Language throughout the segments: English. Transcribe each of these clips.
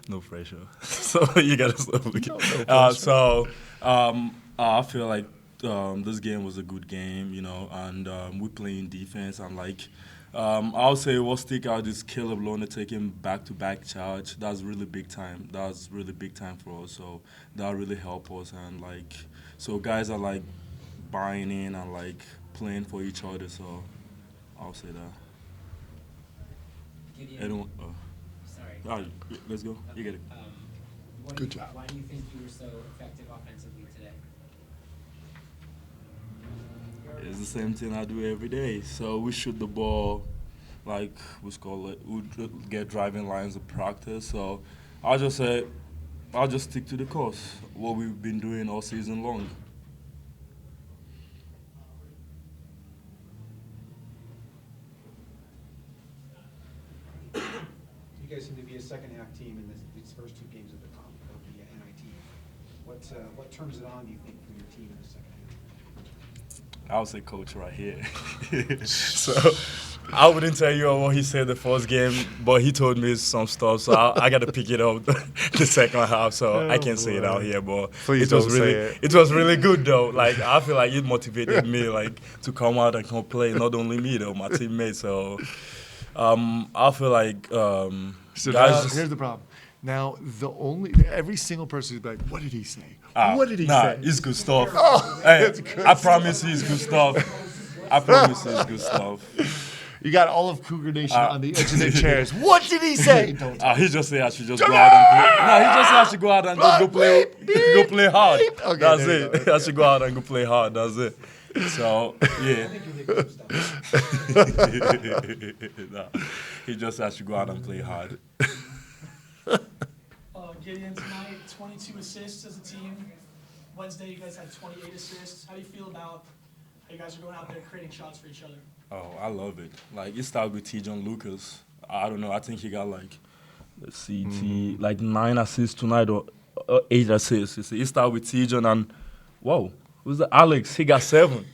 No pressure. So you gotta stop looking. No pressure. I feel like this game was a good game, and we're playing defense. And I'll say what stick out is Caleb Lona taking back-to-back charge. That's really big time. That's really big time for us. So that really helped us. And so guys are buying in and playing for each other. So I'll say that. Gideon, Anyone? sorry. Let's go. You get it. Good job. Why do you think you were so effective offensively today? It's the same thing I do every day. So we shoot the ball, we get driving lines of practice. So I'll just say, I'll just stick to the course, what we've been doing all season long. You guys seem to be a second-half team in these first two games of the NIT. What turns it on, do you think, for your team in the second half? I would say coach right here. So I wouldn't tell you what he said the first game, but he told me some stuff. So I got to pick it up the second half. So I can't say it out here, but Please it was don't really say it. it was really good though. I feel like it motivated me to come out and come play. Not only me though, my teammates. So I feel like So guys now, just, here's the problem. Now, every single person is like, what did he say? Ah, What did he nah, say? it's good stuff. Oh, Hey, it's good I promise you it's good stuff. I promise you it's good stuff. You got all of Cougar Nation on the edge of their chairs. What did he say? Don't tell He just said I should just go out and play. No, he just said I should go out and just go play hard. Okay, That's there you it. go. I should go out and go play hard. That's it. So yeah. No, he just said I should go out and play hard. Gideon, tonight, 22 assists as a team. Wednesday, you guys had 28 assists. How do you feel about how you guys are going out there creating shots for each other? Oh, I love it. It started with T. John Lucas. I don't know. I think he got let's see, 9 assists tonight or 8 assists. You see, he started with T. John and whoa. Who's the Alex? He got 7.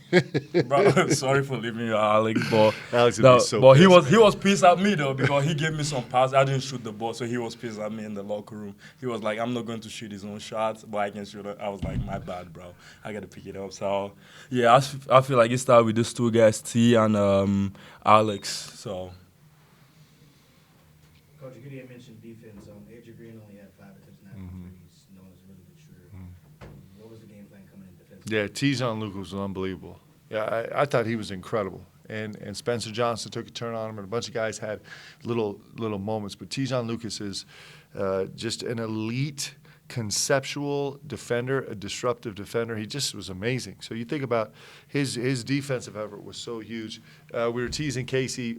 Bro, sorry for leaving you, Alex, but Alex would be so but pissed, he was pissed at me though because he gave me some pass. I didn't shoot the ball, so he was pissed at me in the locker room. He was like, "I'm not going to shoot his own shots, but I can shoot it." I was like, "My bad, bro. I got to pick it up." So yeah, I feel like it started with these two guys, T and Alex. So. Coach Gideon mentioned defense. AJ Green only had 5 attempts now. He's known as a really good shooter. What was the game plan coming in defense? Yeah, T-Zon Luke was unbelievable. Yeah, I thought he was incredible. And Spencer Johnson took a turn on him, and a bunch of guys had little moments. But T-Zon Lucas is just an elite conceptual defender, a disruptive defender. He just was amazing. So you think about his defensive effort was so huge. We were teasing Casey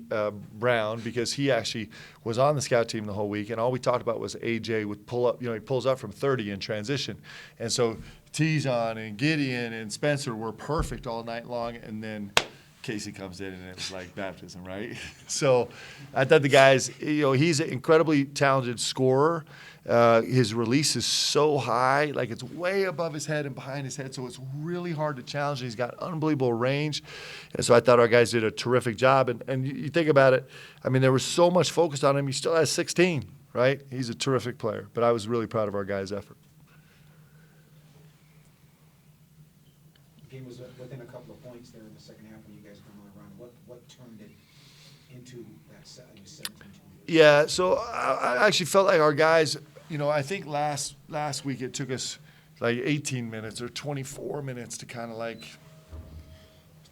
Brown because he actually was on the scout team the whole week, and all we talked about was AJ would pull up. He pulls up from 30 in transition, and so T-Zon and Gideon and Spencer were perfect all night long, and then Casey comes in and it was like baptism, right? So I thought the guys, he's an incredibly talented scorer. His release is so high, it's way above his head and behind his head, so it's really hard to challenge. He's got unbelievable range, and so I thought our guys did a terrific job. And you think about it, there was so much focused on him. He still has 16, right? He's a terrific player, but I was really proud of our guys' effort. The game was within a couple of points there in the second half when you guys come on a run. What turned it into that 17-2? Yeah, so I actually felt like our guys, I think last week it took us 18 minutes or 24 minutes to kind of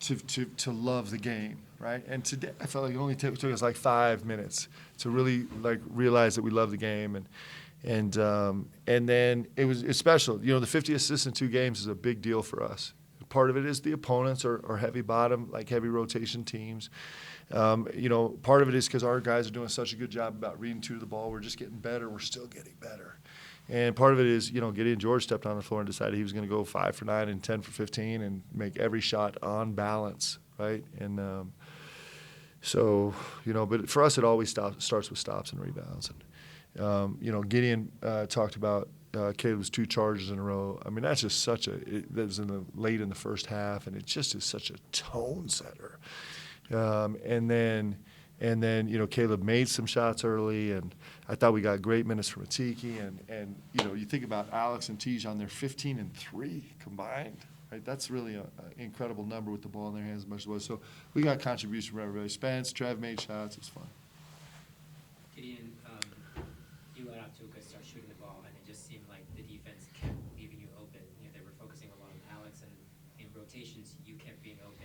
to love the game, right? And today I felt like it only took us 5 minutes to really realize that we love the game, and then it's special. The 50 assists in 2 games is a big deal for us. Part of it is the opponents are heavy bottom, heavy rotation teams. Part of it is because our guys are doing such a good job about reading to the ball. We're just getting better. We're still getting better. And part of it is, Gideon George stepped on the floor and decided he was going to go 5 for 9 and 10 for 15 and make every shot on balance, right? And but for us, it always starts with stops and rebounds. And Gideon talked about Caleb's 2 charges in a row. That's just that was late in the first half, and it just is such a tone setter. And then And then, Caleb made some shots early, and I thought we got great minutes from Atiki. And you think about Alex and Tijan, they're 15 and 3 combined, right? That's really an incredible number with the ball in their hands as much as it was. So we got contribution from everybody. Spence, Trev made shots. It was fun. Gideon, you got off to a good start shooting the ball, and it just seemed like the defense kept leaving you open. They were focusing a lot on Alex, and in rotations, you kept being open.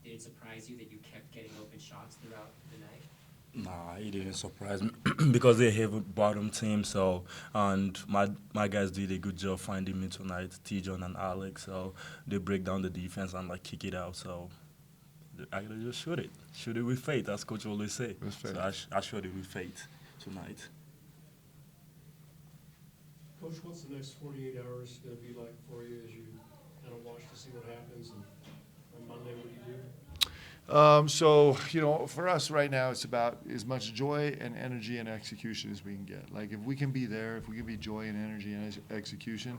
Did it surprise you that you kept getting open shots throughout the night? Nah, it didn't surprise me because they have a bottom team. So, and my guys did a good job finding me tonight, T-John and Alex. So they break down the defense and kick it out. So I gotta just shoot it with faith, as coach always say. With faith. So I shot it with faith tonight. Coach, what's the next 48 hours going to be like for you as you kind of watch to see what happens? And on Monday, what do you do? For us right now, it's about as much joy and energy and execution as we can get. Like, if we can be there, if we can be joy and energy and execution,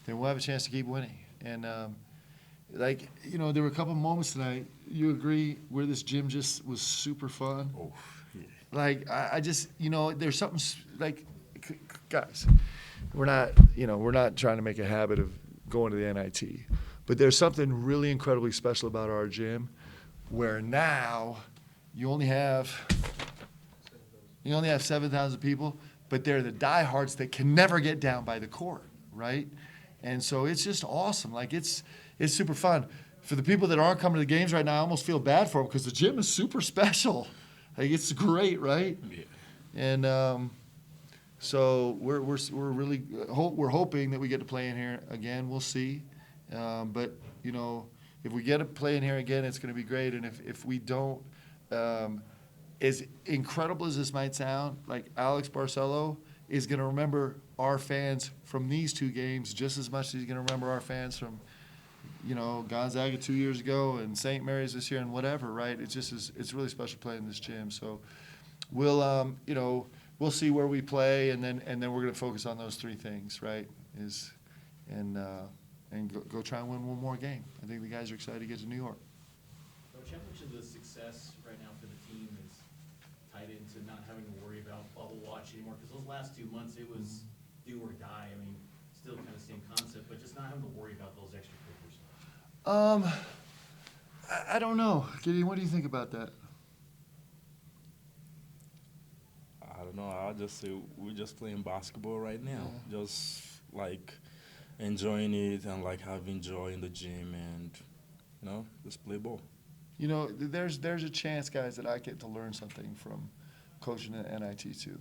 then we'll have a chance to keep winning. And, there were a couple moments tonight, you agree, where this gym just was super fun? Oh, yeah. Like, I just, there's something, guys, we're not trying to make a habit of going to the NIT. But there's something really incredibly special about our gym, where now you only have 7,000 people, but they're the diehards that can never get down by the court, right? And so it's just awesome. Like, it's super fun. For the people that aren't coming to the games right now, I almost feel bad for them because the gym is super special. Like, it's great, right? Yeah. And so we're really we're hoping that we get to play in here again. We'll see. But if we get to play in here again, it's going to be great. And if we don't, as incredible as this might sound, like Alex Barcelo is going to remember our fans from these two games just as much as he's going to remember our fans from, Gonzaga 2 years ago and St. Mary's this year and whatever, right? It's really special playing in this gym. So we'll see where we play, and then we're going to focus on those three things, right? And go try and win one more game. I think the guys are excited to get to New York. Coach, how much of the success right now for the team is tied into not having to worry about bubble watch anymore? Because those last 2 months, it was do or die. I mean, still kind of same concept, but just not having to worry about those extracurriculars. I don't know. Gideon, what do you think about that? I don't know. I'll just say we're just playing basketball right now. Yeah. Just enjoying it and having joy in the gym and just play ball. There's a chance, guys, that I get to learn something from coaching at NIT too.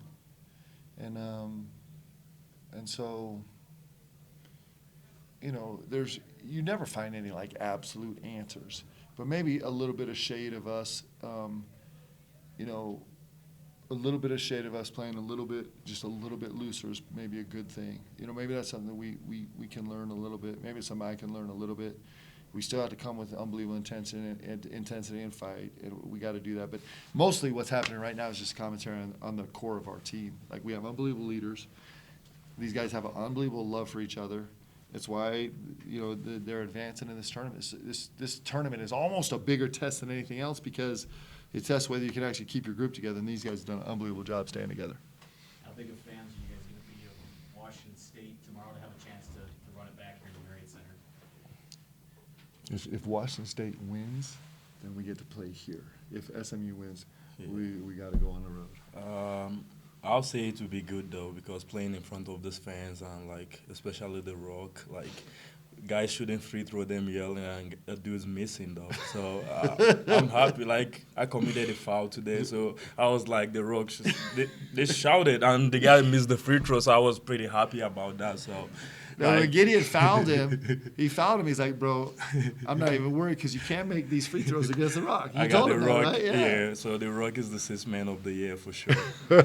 And so you never find any absolute answers, but maybe a little bit of shade of us a little bit of shade of us playing just a little bit looser is maybe a good thing. Maybe that's something that we can learn a little bit. Maybe it's something I can learn a little bit. We still have to come with unbelievable intensity and fight, and we got to do that. But mostly what's happening right now is just commentary on the core of our team. Like, we have unbelievable leaders. These guys have an unbelievable love for each other. It's why they're advancing in this tournament. This tournament is almost a bigger test than anything else because it tests whether you can actually keep your group together, and these guys have done an unbelievable job staying together. How big of fans are you guys going to be of Washington State tomorrow to have a chance to run it back here in the Marriott Center? If Washington State wins, then we get to play here. If SMU wins, we got to go on the road. I'll say it would be good though, because playing in front of these fans and especially the Rock, guys shooting free throw, them yelling, and a dude's missing though. So I'm happy. I committed a foul today, so I was the Rock. They shouted, and the guy missed the free throw, so I was pretty happy about that. So. When Gideon fouled him, He's like, bro, I'm not even worried because you can't make these free throws against the Rock. I got the Rock, right? Yeah. So the Rock is the sixth man of the year for sure. Well,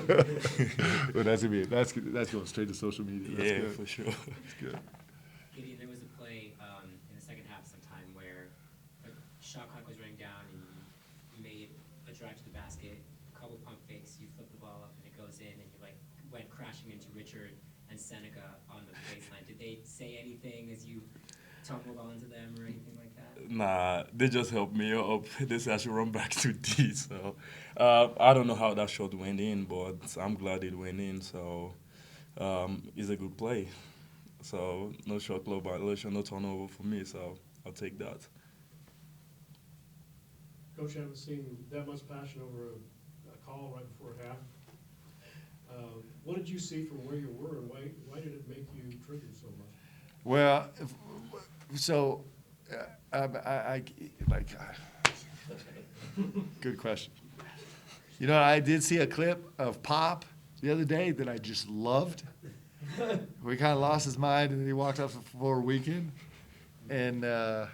that's going straight to social media. That's good. For sure. That's good. Gideon, there was a play in the second half sometime where the shot clock was running down and you made a drive to the basket, a couple pump fakes, you flip the ball up and it goes in, and you went crashing into Richard and Seneca on the baseline. Did they say anything as you tumbled onto them or anything like that? Nah, they just helped me up. They said I should run back to D. So I don't know how that shot went in, but I'm glad it went in. So it's a good play. So no shot clock violation, no turnover for me. So I'll take that. Coach, I haven't seen that much passion over a call right before half. What did you see from where you were, and why did it make you triggered so much? Well, so I like. Good question. You know, I did see a clip of Pop the other day that I just loved. Where he kind of lost his mind and then he walked off the floor weekend, and yeah,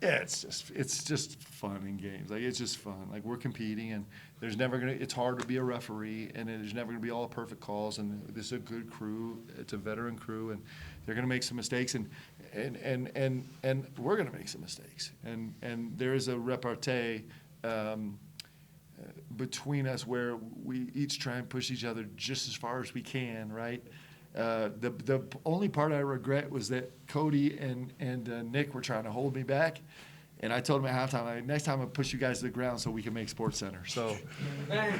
it's just fun in games. Like it's just fun. Like we're competing, and there's never gonna. It's hard to be a referee, and there's never gonna be all perfect calls. And this is a good crew. It's a veteran crew, and they're gonna make some mistakes, and we're gonna make some mistakes. And there is a repartee between us where we each try and push each other just as far as we can, right? The only part I regret was that Cody and Nick were trying to hold me back, and I told them at halftime, next time I'll push you guys to the ground so we can make Sports Center. So. Did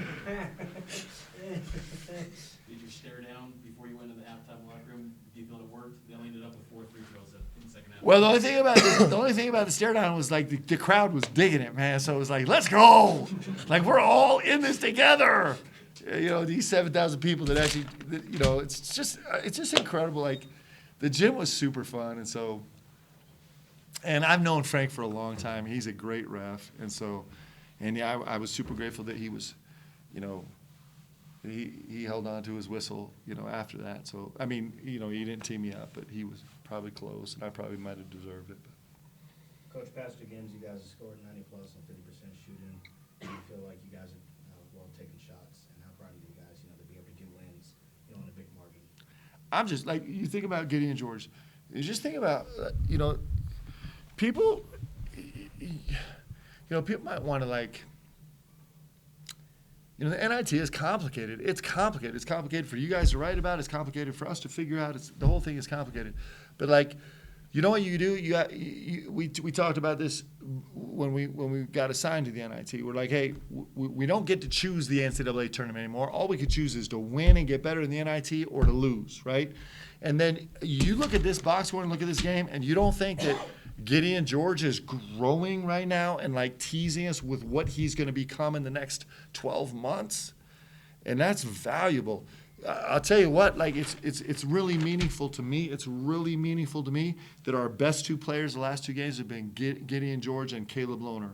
you stare down before you went to the halftime locker room? Do you feel it worked? They only ended up with 4 free throws in the second half. Well, the only thing about the stare down was like the crowd was digging it, man. So it was like, let's go, like we're all in this together. You know, these 7,000 people that actually, you know, it's just incredible. Like the gym was super fun, and so. And I've known Frank for a long time. He's a great ref, and so, and yeah, I was super grateful that he was, you know. He held on to his whistle, you know, after that. So, I mean, you know, he didn't tee me up, but he was probably close, and I probably might have deserved it. Coach, past 2 games, you guys have scored 90 plus and 50% shooting. Do you feel like you guys are well taking shots, and how proud of you guys, you know, to be able to get wins, you know, in a big margin? I'm just like, you think about Gideon George, you just think about, you know, people, you know, people might want to like. You know, the NIT is complicated. It's complicated. It's complicated for you guys to write about. It's complicated for us to figure out. The whole thing is complicated. But like, you know what you do? We talked about this when we got assigned to the NIT. We're like, hey, we don't get to choose the NCAA tournament anymore. All we could choose is to win and get better in the NIT or to lose, right? And then you look at this box score and look at this game, and you don't think that Gideon George is growing right now and like teasing us with what he's going to become in the next 12 months, and that's valuable. I'll tell you what, like it's really meaningful to me. It's really meaningful to me that our best 2 players the last 2 games have been Gideon George and Caleb Lohner.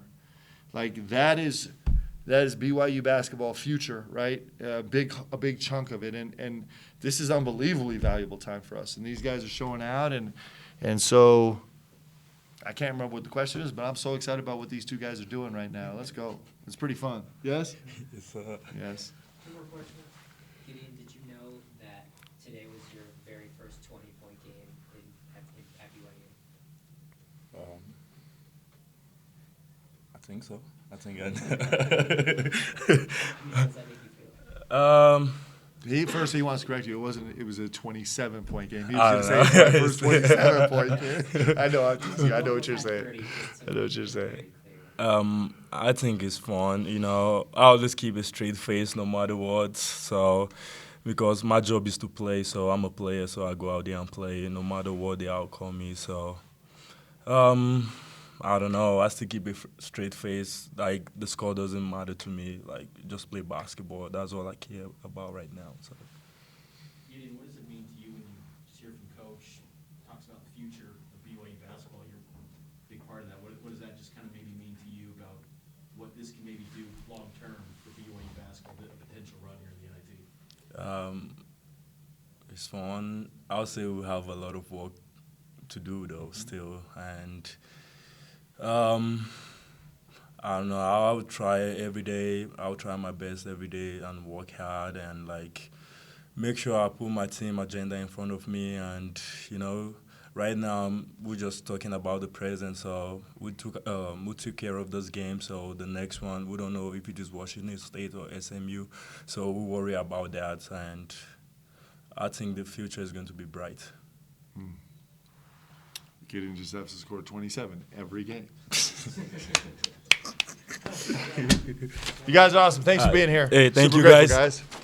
Like that is BYU basketball future, right? A big chunk of it, and this is unbelievably valuable time for us. And these guys are showing out, and so. I can't remember what the question is, but I'm so excited about what these 2 guys are doing right now. Let's go. It's pretty fun. Yes? Yes. Yes. Two more questions. Gideon, did you know that today was your very first 20-point game at BYU? I think so. I think How does that make you feel? He wants to correct you. It was a 27-point game. He I was don't going to say know. it's my first 27-point game. I know. I know what you're saying. 30, I know what you're saying. I think it's fun. You know, I'll just keep a straight face no matter what. So, because my job is to play, so I'm a player, so I go out there and play no matter what the outcome is. So, I don't know. I still keep a straight face. Like the score doesn't matter to me. Like just play basketball. That's all I care about right now. So. Gideon, what does it mean to you when you just hear from Coach talks about the future of BYU basketball? You're a big part of that. What does that just kind of maybe mean to you about what this can maybe do long term for BYU basketball, the potential run here in the NIT? It's fun. I'll say we have a lot of work to do though still, and. I don't know. I'll try every day. I'll try my best every day and work hard and like make sure I put my team agenda in front of me. And you know, right now we're just talking about the present. So we took care of those games. So the next one we don't know if it is Washington State or SMU. So we worry about that. And I think the future is going to be bright. Gideon just has to score 27 every game. You guys are awesome. Thanks for being here. Hey, thank Super you, grateful, guys. guys.